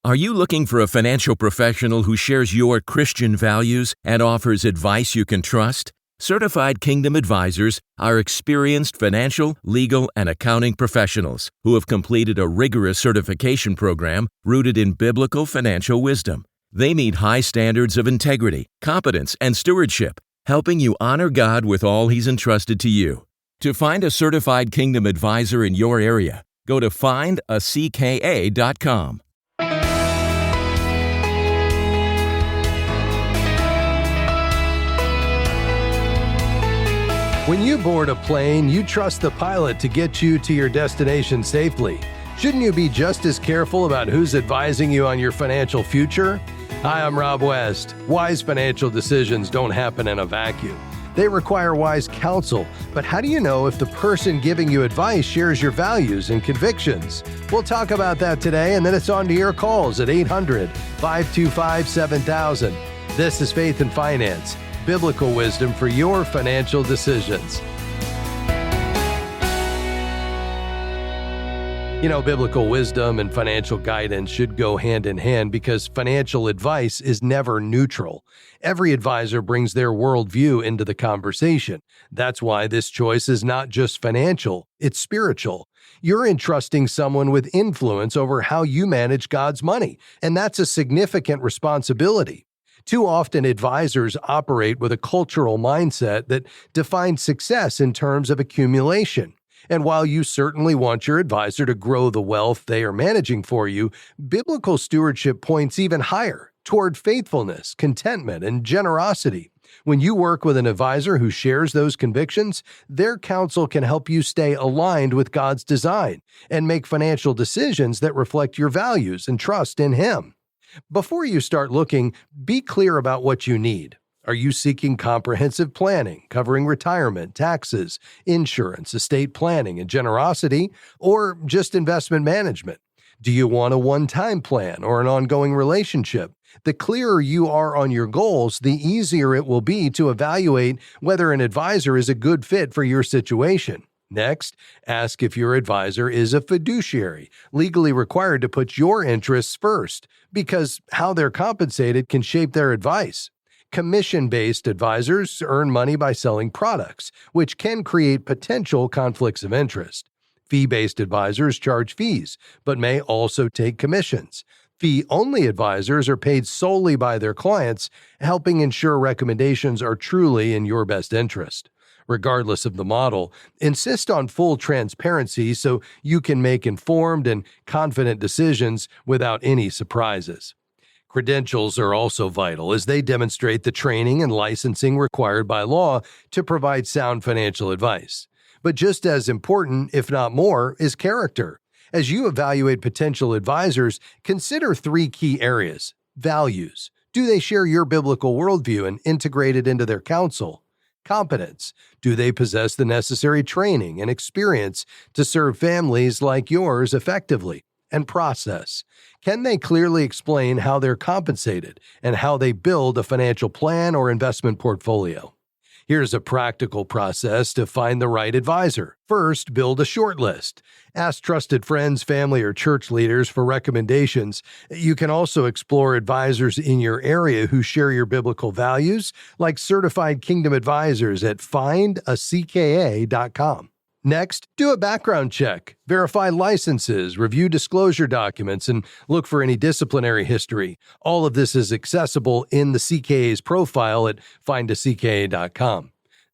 Are you looking for a financial professional who shares your Christian values and offers advice you can trust? Certified Kingdom Advisors are experienced financial, legal, and accounting professionals who have completed a rigorous certification program rooted in biblical financial wisdom. They meet high standards of integrity, competence, and stewardship, helping you honor God with all He's entrusted to you. To find a certified Kingdom Advisor in your area, go to findacka.com. When you board a plane, you trust the pilot to get you to your destination safely. Shouldn't you be just as careful about who's advising you on your financial future? Hi, I'm Rob West. Wise financial decisions don't happen in a vacuum. They require wise counsel, but how do you know if the person giving you advice shares your values and convictions? We'll talk about that today, and then it's on to your calls at 800-525-7000. This is Faith and Finance, biblical wisdom for your financial decisions. You know, biblical wisdom and financial guidance should go hand in hand because financial advice is never neutral. Every advisor brings their worldview into the conversation. That's why this choice is not just financial, it's spiritual. You're entrusting someone with influence over how you manage God's money, and that's a significant responsibility. Too often, advisors operate with a cultural mindset that defines success in terms of accumulation. And while you certainly want your advisor to grow the wealth they are managing for you, biblical stewardship points even higher, toward faithfulness, contentment, and generosity. When you work with an advisor who shares those convictions, their counsel can help you stay aligned with God's design and make financial decisions that reflect your values and trust in Him. Before you start looking, be clear about what you need. Are you seeking comprehensive planning, covering retirement, taxes, insurance, estate planning, and generosity, or just investment management? Do you want a one-time plan or an ongoing relationship? The clearer you are on your goals, the easier it will be to evaluate whether an advisor is a good fit for your situation. Next, ask if your advisor is a fiduciary, legally required to put your interests first, because how they're compensated can shape their advice. Commission-based advisors earn money by selling products, which can create potential conflicts of interest. Fee-based advisors charge fees, but may also take commissions. Fee-only advisors are paid solely by their clients, helping ensure recommendations are truly in your best interest. Regardless of the model, insist on full transparency so you can make informed and confident decisions without any surprises. Credentials are also vital as they demonstrate the training and licensing required by law to provide sound financial advice. But just as important, if not more, is character. As you evaluate potential advisors, consider three key areas. Values. Do they share your biblical worldview and integrate it into their counsel? Competence. Do they possess the necessary training and experience to serve families like yours effectively? And process. Can they clearly explain how they're compensated and how they build a financial plan or investment portfolio? Here's a practical process to find the right advisor. First, build a short list. Ask trusted friends, family, or church leaders for recommendations. You can also explore advisors in your area who share your biblical values, like certified Kingdom Advisors at findacka.com. Next, do a background check. Verify licenses, review disclosure documents, and look for any disciplinary history. All of this is accessible in the CKA's profile at findacka.com.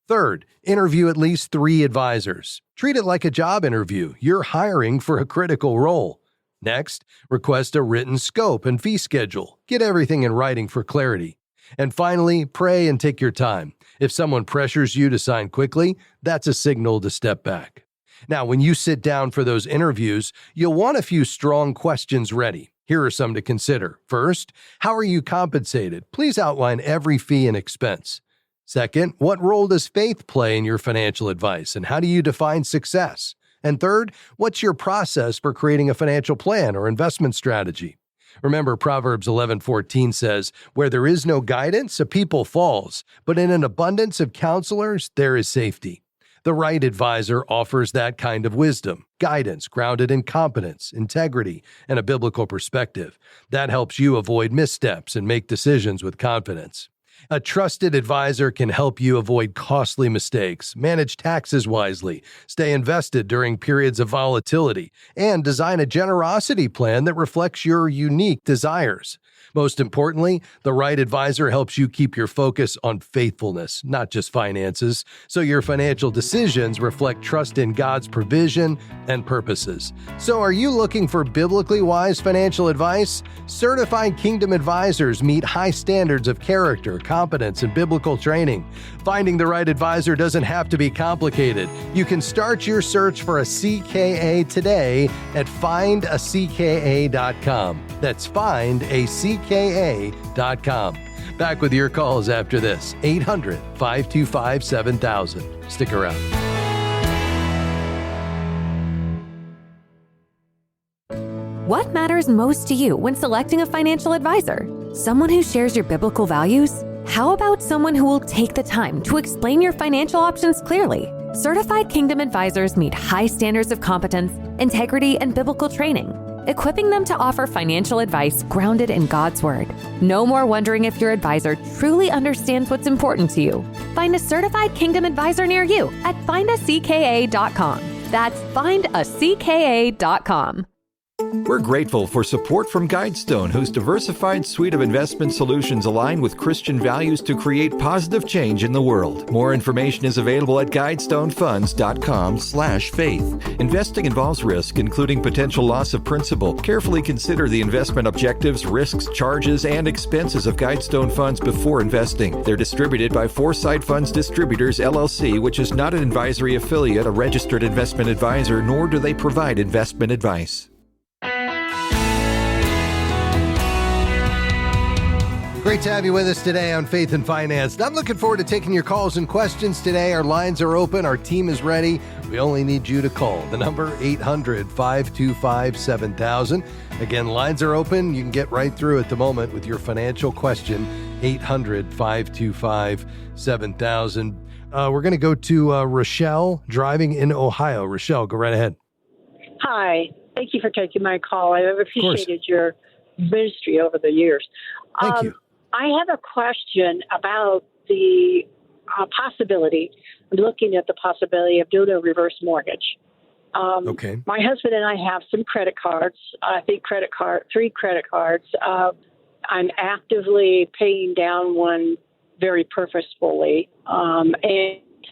Third, interview at least 3 advisors. Treat it like a job interview. You're hiring for a critical role. Next, request a written scope and fee schedule. Get everything in writing for clarity. And finally, pray and take your time. If someone pressures you to sign quickly, that's a signal to step back. Now, when you sit down for those interviews, you'll want a few strong questions ready. Here are some to consider. First, how are you compensated? Please outline every fee and expense. Second, what role does faith play in your financial advice, and how do you define success? And third, what's your process for creating a financial plan or investment strategy? Remember, Proverbs 11:14 says, "Where there is no guidance, a people falls, but in an abundance of counselors, there is safety." The right advisor offers that kind of wisdom, guidance grounded in competence, integrity, and a biblical perspective. That helps you avoid missteps and make decisions with confidence. A trusted advisor can help you avoid costly mistakes, manage taxes wisely, stay invested during periods of volatility, and design a generosity plan that reflects your unique desires. Most importantly, the right advisor helps you keep your focus on faithfulness, not just finances, so your financial decisions reflect trust in God's provision and purposes. So are you looking for biblically wise financial advice? Certified Kingdom Advisors meet high standards of character, competence, and biblical training. Finding the right advisor doesn't have to be complicated. You can start your search for a CKA today at findacka.com. That's findacka.com. Back with your calls after this. 800-525-7000. Stick around. What matters most to you when selecting a financial advisor? Someone who shares your biblical values? How about someone who will take the time to explain your financial options clearly? Certified Kingdom Advisors meet high standards of competence, integrity, and biblical training, equipping them to offer financial advice grounded in God's Word. No more wondering if your advisor truly understands what's important to you. Find a certified Kingdom Advisor near you at findacka.com. That's findacka.com. We're grateful for support from Guidestone, whose diversified suite of investment solutions align with Christian values to create positive change in the world. More information is available at guidestonefunds.com/faith. Investing involves risk, including potential loss of principal. Carefully consider the investment objectives, risks, charges, and expenses of Guidestone Funds before investing. They're distributed by Foresight Funds Distributors, LLC, which is not an advisory affiliate, a registered investment advisor, nor do they provide investment advice. Great to have you with us today on Faith and Finance. I'm looking forward to taking your calls and questions today. Our lines are open. Our team is ready. We only need you to call. The number, 800-525-7000. Again, lines are open. You can get right through at the moment with your financial question, 800-525-7000. We're going to go to Rochelle driving in Ohio. Rochelle, go right ahead. Hi. Thank you for taking my call. I've appreciated your ministry over the years. Thank you. I have a question about the possibility. I'm looking at the possibility of doing a reverse mortgage. Okay. My husband and I have some credit cards. I think 3 credit cards. I'm actively paying down one very purposefully, and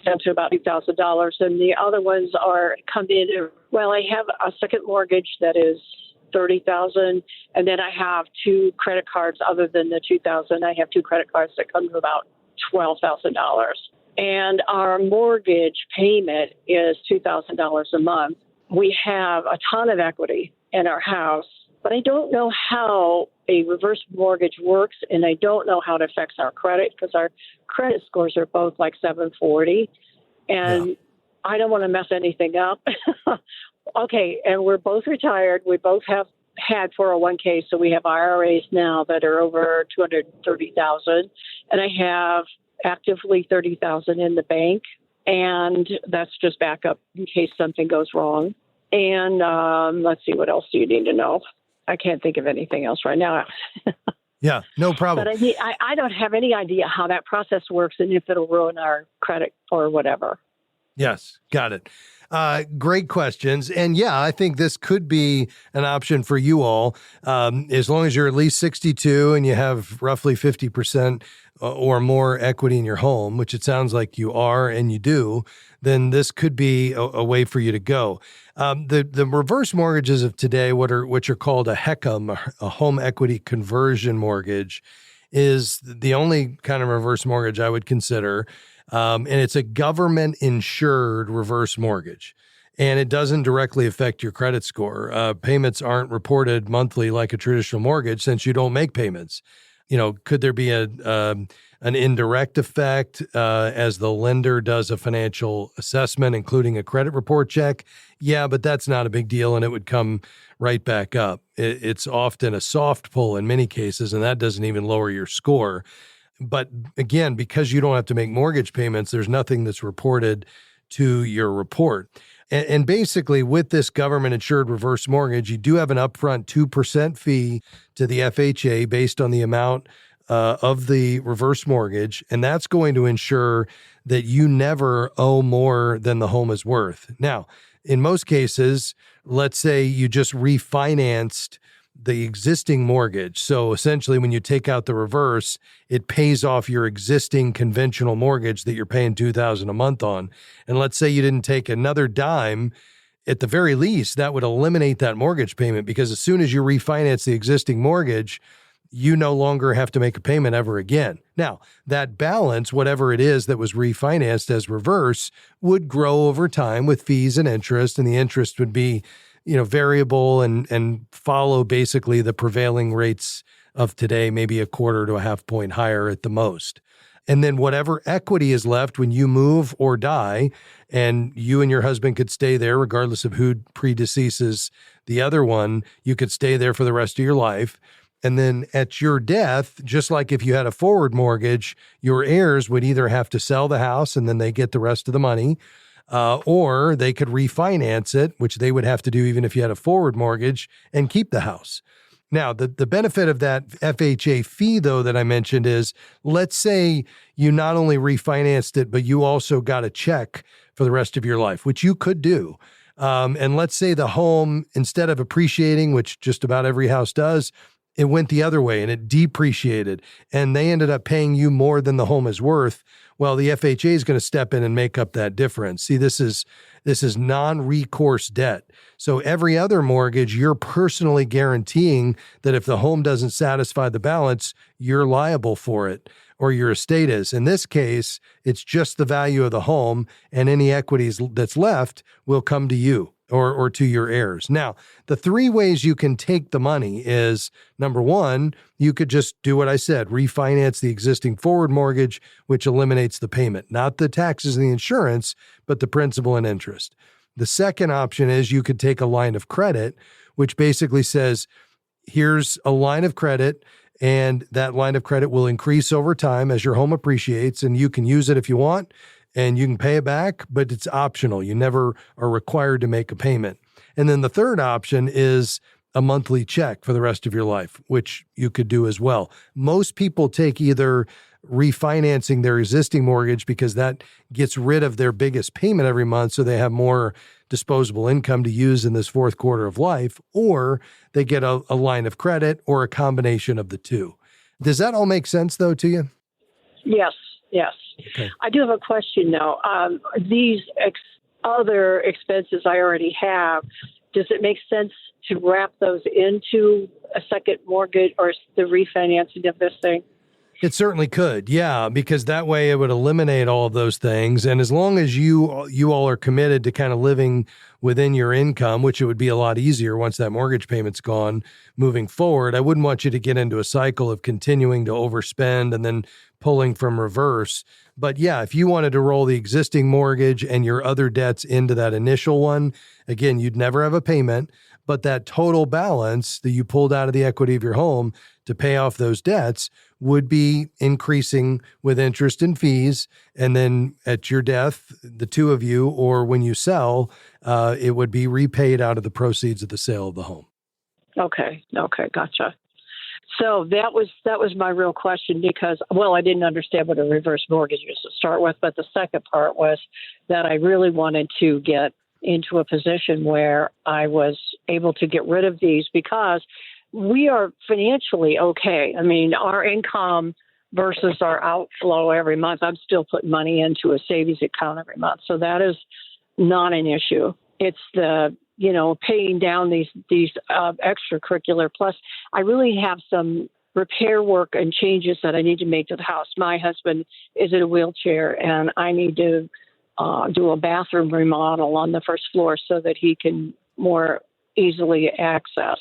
down to about $2,000. And the other ones are come in. Well, I have a second mortgage that is $30,000, and then I have 2 credit cards other than the $2,000. I have 2 credit cards that come to about $12,000, and our mortgage payment is $2,000 a month. We have a ton of equity in our house, but I don't know how a reverse mortgage works, and I don't know how it affects our credit because our credit scores are both like 740, and I don't want to mess anything up. Okay, and we're both retired. We both have had 401k, so we have IRAs now that are over $230,000, and I have actively $30,000 in the bank, and that's just backup in case something goes wrong. And let's see, what else do you need to know? I can't think of anything else right now. Yeah, no problem. But I don't have any idea how that process works and if it'll ruin our credit or whatever. Yes, got it. Great questions. And yeah, I think this could be an option for you all. As long as you're at least 62 and you have roughly 50% or more equity in your home, which it sounds like you are and you do, then this could be a way for you to go. The reverse mortgages of today, which are called a HECM, a home equity conversion mortgage, is the only kind of reverse mortgage I would consider. And it's a government-insured reverse mortgage, and it doesn't directly affect your credit score. Payments aren't reported monthly like a traditional mortgage since you don't make payments. You know, could there be an indirect effect as the lender does a financial assessment, including a credit report check? Yeah, but that's not a big deal, and it would come right back up. It's often a soft pull in many cases, and that doesn't even lower your score. But again, because you don't have to make mortgage payments, there's nothing that's reported to your report. And basically, with this government-insured reverse mortgage, you do have an upfront 2% fee to the FHA based on the amount of the reverse mortgage, and that's going to ensure that you never owe more than the home is worth. Now, in most cases, let's say you just refinanced the existing mortgage. So essentially, when you take out the reverse, it pays off your existing conventional mortgage that you're paying $2,000 a month on. And let's say you didn't take another dime, at the very least, that would eliminate that mortgage payment, because as soon as you refinance the existing mortgage, you no longer have to make a payment ever again. Now, that balance, whatever it is that was refinanced as reverse, would grow over time with fees and interest, and the interest would be variable and follow basically the prevailing rates of today, maybe a quarter to a half point higher at the most. And then whatever equity is left when you move or die, and you and your husband could stay there regardless of who predeceases the other one, you could stay there for the rest of your life. And then at your death, just like if you had a forward mortgage, your heirs would either have to sell the house and then they get the rest of the money, or they could refinance it, which they would have to do even if you had a forward mortgage, and keep the house. Now, the benefit of that FHA fee, though, that I mentioned is, let's say you not only refinanced it, but you also got a check for the rest of your life, which you could do. And let's say the home, instead of appreciating, which just about every house does, it went the other way and it depreciated, and they ended up paying you more than the home is worth. Well, the FHA is going to step in and make up that difference. See, this is non-recourse debt. So every other mortgage, you're personally guaranteeing that if the home doesn't satisfy the balance, you're liable for it, or your estate is. In this case, it's just the value of the home, and any equities that's left will come to you or to your heirs. Now, the three ways you can take the money is, number one, you could just do what I said, refinance the existing forward mortgage, which eliminates the payment, not the taxes and the insurance, but the principal and interest. The second option is you could take a line of credit, which basically says, here's a line of credit, and that line of credit will increase over time as your home appreciates, and you can use it if you want, and you can pay it back, but it's optional. You never are required to make a payment. And then the third option is a monthly check for the rest of your life, which you could do as well. Most people take either refinancing their existing mortgage because that gets rid of their biggest payment every month, so they have more disposable income to use in this fourth quarter of life, or they get a line of credit, or a combination of the two. Does that all make sense, though, to you? Yes. Okay. I do have a question, though. These other expenses I already have, does it make sense to wrap those into a second mortgage or the refinancing of this thing? It certainly could, yeah, because that way it would eliminate all of those things. And as long as you all are committed to kind of living within your income, which it would be a lot easier once that mortgage payment's gone moving forward, I wouldn't want you to get into a cycle of continuing to overspend and then pulling from reverse. But yeah, if you wanted to roll the existing mortgage and your other debts into that initial one, again, you'd never have a payment, but that total balance that you pulled out of the equity of your home to pay off those debts would be increasing with interest and fees. And then at your death, the two of you, or when you sell, it would be repaid out of the proceeds of the sale of the home. Okay, gotcha. So that was my real question, because, well, I didn't understand what a reverse mortgage was to start with, but the second part was that I really wanted to get into a position where I was able to get rid of these, because we are financially okay. I mean, our income versus our outflow every month, I'm still putting money into a savings account every month. So that is not an issue. It's the, paying down these extracurricular. Plus, I really have some repair work and changes that I need to make to the house. My husband is in a wheelchair, and I need to do a bathroom remodel on the first floor so that he can more easily access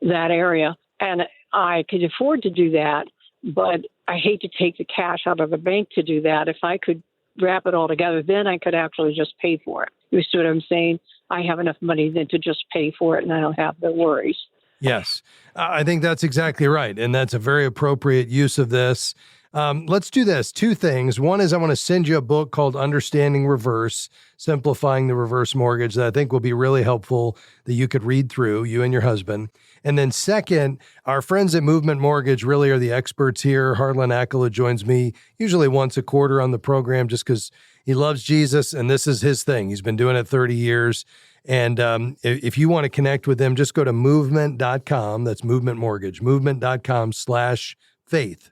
that area. And I could afford to do that, but I hate to take the cash out of the bank to do that. If I could wrap it all together, then I could actually just pay for it. You see what I'm saying? I have enough money then to just pay for it, and I don't have the worries. Yes, I think that's exactly right. And that's a very appropriate use of this. Let's do this. Two things. One is I want to send you a book called Understanding Reverse, Simplifying the Reverse Mortgage, that I think will be really helpful that you could read through, you and your husband. And then second, our friends at Movement Mortgage really are the experts here. Harlan Akela joins me usually once a quarter on the program just because he loves Jesus and this is his thing. He's been doing it 30 years. And if you want to connect with them, just go to movement.com. That's Movement Mortgage, movement.com/faith, Faith,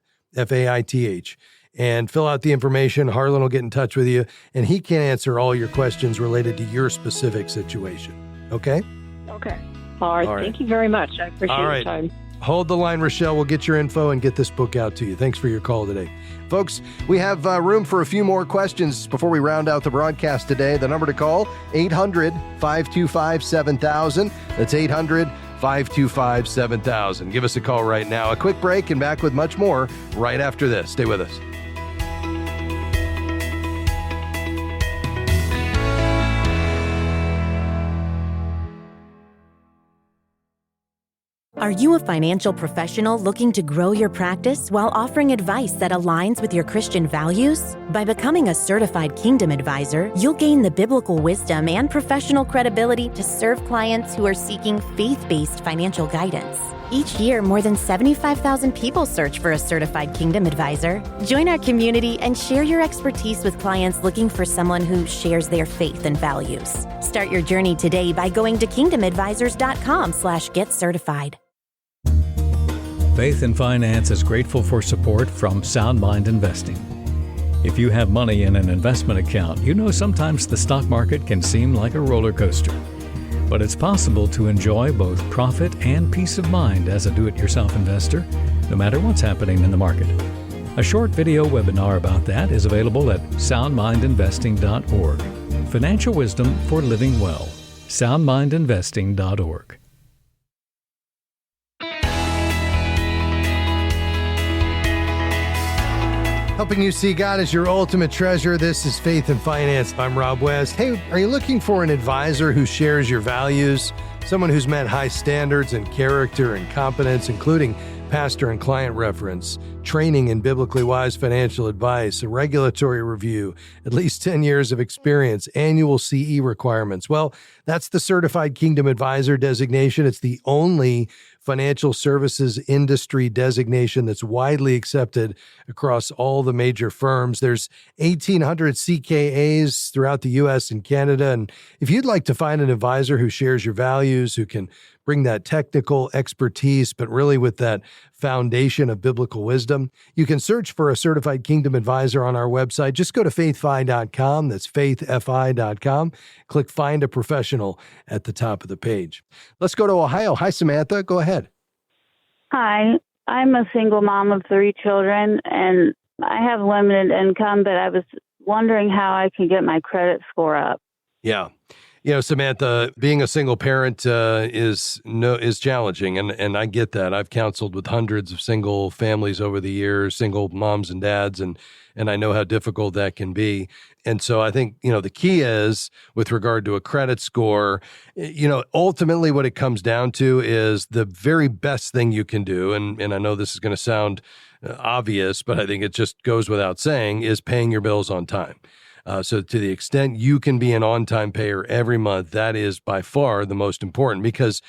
and fill out the information. Harlan will get in touch with you, and he can answer all your questions related to your specific situation. Okay? Okay. All right. Thank you very much. I appreciate your time. Hold the line, Rochelle. We'll get your info and get this book out to you. Thanks for your call today. Folks, we have room for a few more questions before we round out the broadcast today. The number to call, 800-525-7000. That's 800-525-7000. Give us a call right now. A quick break and back with much more right after this. Stay with us. Are you a financial professional looking to grow your practice while offering advice that aligns with your Christian values? By becoming a certified Kingdom advisor, you'll gain the biblical wisdom and professional credibility to serve clients who are seeking faith-based financial guidance. Each year, more than 75,000 people search for a certified Kingdom advisor. Join our community and share your expertise with clients looking for someone who shares their faith and values. Start your journey today by going to kingdomadvisors.com/get-certified. Faith and Finance is grateful for support from Sound Mind Investing. If you have money in an investment account, you know sometimes the stock market can seem like a roller coaster. But it's possible to enjoy both profit and peace of mind as a do-it-yourself investor, no matter what's happening in the market. A short video webinar about that is available at soundmindinvesting.org. Financial wisdom for living well. soundmindinvesting.org. Helping you see God as your ultimate treasure. This is Faith and Finance. I'm Rob West. Hey, are you looking for an advisor who shares your values? Someone who's met high standards in character and competence, including pastor and client reference, training in biblically wise financial advice, a regulatory review, at least 10 years of experience, annual CE requirements. Well, that's the Certified Kingdom Advisor designation. It's the only financial services industry designation that's widely accepted across all the major firms. There's 1,800 CKAs throughout the U.S. and Canada. And if you'd like to find an advisor who shares your values, who can bring that technical expertise, but really with that foundation of biblical wisdom, you can search for a Certified Kingdom Advisor on our website. Just go to faithfi.com. That's faithfi.com. Click Find a Professional at the top of the page. Let's go to Ohio. Hi, Samantha. Go ahead. Hi. I'm a single mom of 3 children, and I have limited income, but I was wondering how I can get my credit score up. Yeah. You know, Samantha, being a single parent is challenging, and I get that. I've counseled with hundreds of single families over the years, single moms and dads, and I know how difficult that can be. And so I think, the key is with regard to a credit score, ultimately what it comes down to is the very best thing you can do, and I know this is going to sound obvious, but I think it just goes without saying, is paying your bills on time. So to the extent you can be an on-time payer every month, that is by far the most important, because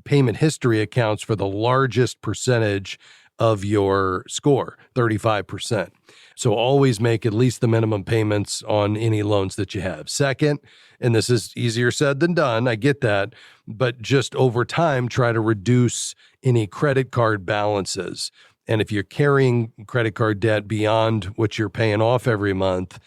payment history accounts for the largest percentage of your score, 35%. So always make at least the minimum payments on any loans that you have. Second, and this is easier said than done, I get that, but just over time, try to reduce any credit card balances. And if you're carrying credit card debt beyond what you're paying off every month,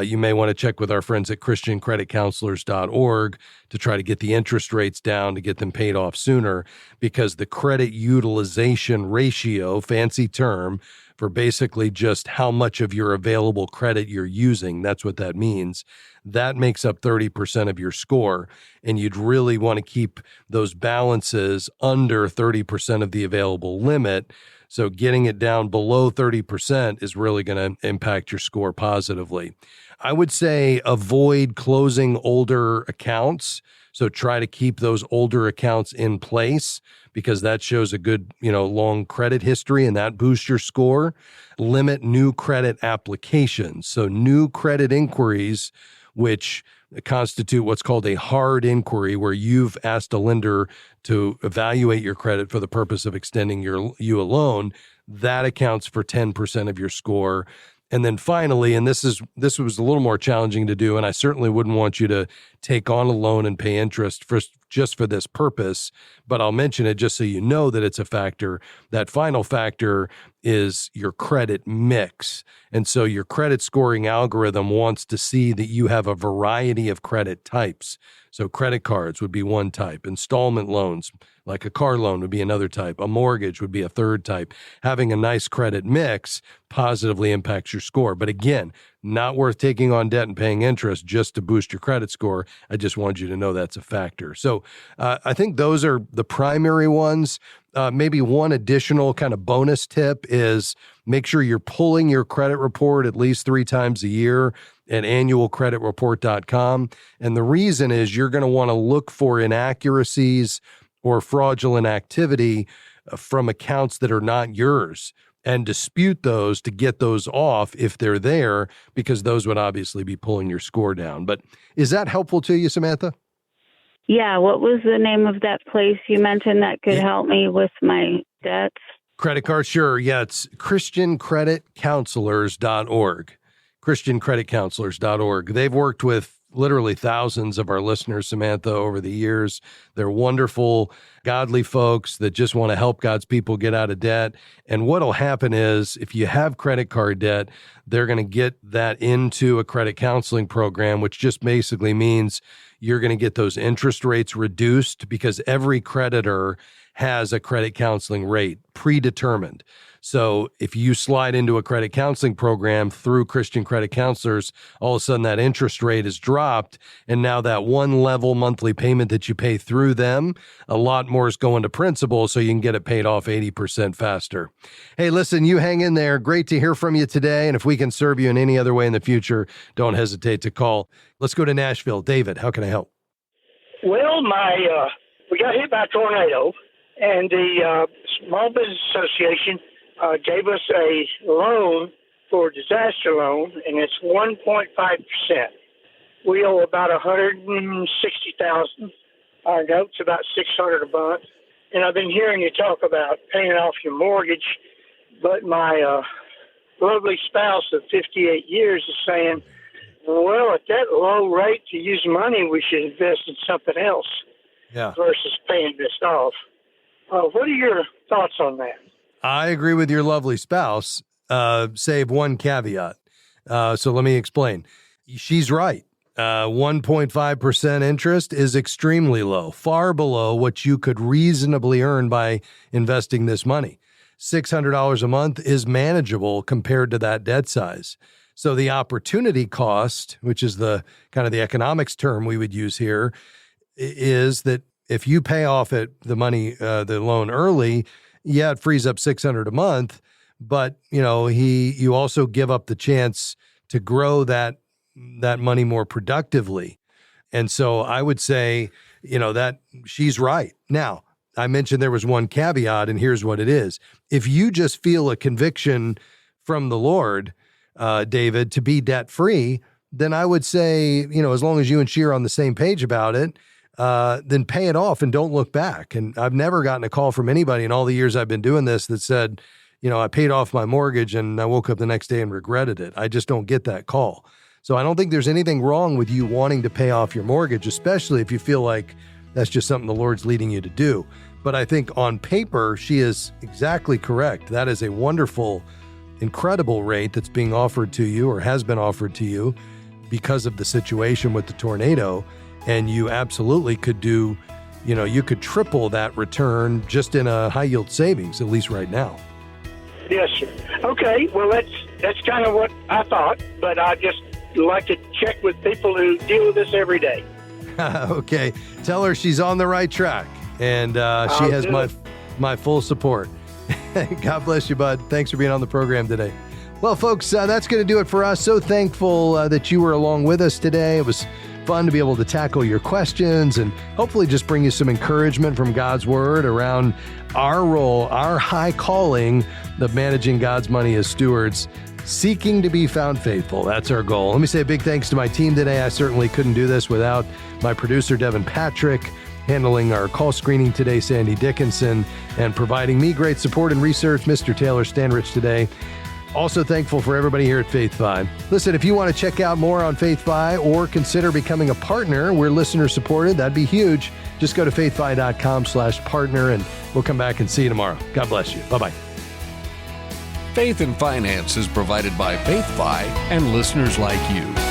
you may want to check with our friends at ChristianCreditCounselors.org to try to get the interest rates down to get them paid off sooner, because the credit utilization ratio, fancy term, for basically just how much of your available credit you're using, that's what that means, that makes up 30% of your score. And you'd really want to keep those balances under 30% of the available limit. So getting it down below 30% is really going to impact your score positively. I would say avoid closing older accounts. So try to keep those older accounts in place, because that shows a good, long credit history, and that boosts your score. Limit new credit applications. So new credit inquiries, which constitute what's called a hard inquiry, where you've asked a lender to evaluate your credit for the purpose of extending you a loan, that accounts for 10% of your score. And then finally, and this was a little more challenging to do, and I certainly wouldn't want you to take on a loan and pay interest just for this purpose, but I'll mention it just so you know that it's a factor. That final factor is your credit mix. And so your credit scoring algorithm wants to see that you have a variety of credit types. So credit cards would be one type. Installment loans, like a car loan, would be another type. A mortgage would be a third type. Having a nice credit mix positively impacts your score. But again, not worth taking on debt and paying interest just to boost your credit score. I just want you to know that's a factor. So I think those are the primary ones. Maybe one additional kind of bonus tip is make sure you're pulling your credit report at least 3 times a year at annualcreditreport.com. And the reason is you're going to want to look for inaccuracies or fraudulent activity from accounts that are not yours and dispute those to get those off if they're there, because those would obviously be pulling your score down. But is that helpful to you, Samantha? Yeah. What was the name of that place you mentioned that could help me with my debts? Credit card, sure. Yeah, it's ChristianCreditCounselors.org. ChristianCreditCounselors.org. They've worked with literally thousands of our listeners, Samantha, over the years. They're wonderful, godly folks that just want to help God's people get out of debt. And what'll happen is if you have credit card debt, they're going to get that into a credit counseling program, which just basically means you're going to get those interest rates reduced, because every creditor has a credit counseling rate predetermined. So if you slide into a credit counseling program through Christian Credit Counselors, all of a sudden that interest rate is dropped. And now that one level monthly payment that you pay through them, a lot more is going to principal, so you can get it paid off 80% faster. Hey, listen, you hang in there. Great to hear from you today. And if we can serve you in any other way in the future, don't hesitate to call. Let's go to Nashville. David, how can I help? Well, we got hit by a tornado, and the Small Business Association gave us a loan for a disaster loan, and it's 1.5%. We owe about $160,000. Our note's about $600 a month. And I've been hearing you talk about paying off your mortgage, but my lovely spouse of 58 years is saying, well, at that low rate to use money, we should invest in something else versus paying this off. What are your thoughts on that? I agree with your lovely spouse, save one caveat. So let me explain. She's right. 1.5% interest is extremely low, far below what you could reasonably earn by investing this money. $600 a month is manageable compared to that debt size. So the opportunity cost, which is the kind of the economics term we would use here, is that if you pay off the loan early, yeah, it frees up $600 a month, but you also give up the chance to grow that money more productively. And so I would say, that she's right. Now, I mentioned there was one caveat, and here's what it is. If you just feel a conviction from the Lord, David, to be debt-free, then I would say, as long as you and she are on the same page about it, then pay it off and don't look back. And I've never gotten a call from anybody in all the years I've been doing this that said, I paid off my mortgage and I woke up the next day and regretted it. I just don't get that call. So I don't think there's anything wrong with you wanting to pay off your mortgage, especially if you feel like that's just something the Lord's leading you to do. But I think on paper, she is exactly correct. That is a wonderful, incredible rate that's being offered to you or has been offered to you because of the situation with the tornado. And you absolutely could do, you could triple that return just in a high yield savings, at least right now. Yes, sir. Okay, well, that's kind of what I thought, but I just like to check with people who deal with this every day. Okay, tell her she's on the right track, and she has my full support. God bless you, bud. Thanks for being on the program today. Well, folks, that's going to do it for us. So thankful that you were along with us today. It was fun to be able to tackle your questions and hopefully just bring you some encouragement from God's Word around our role, our high calling of managing God's money as stewards, seeking to be found faithful. That's our goal. Let me say a big thanks to my team today. I certainly couldn't do this without my producer, Devin Patrick, handling our call screening today, Sandy Dickinson, and providing me great support and research, Mr. Taylor Stanrich today. Also thankful for everybody here at Faith Fi. Listen, if you want to check out more on Faith Fi or consider becoming a partner, we're listener supported. That'd be huge. Just go to faithfi.com/partner and we'll come back and see you tomorrow. God bless you. Bye-bye. Faith and Finance is provided by Faith Fi and listeners like you.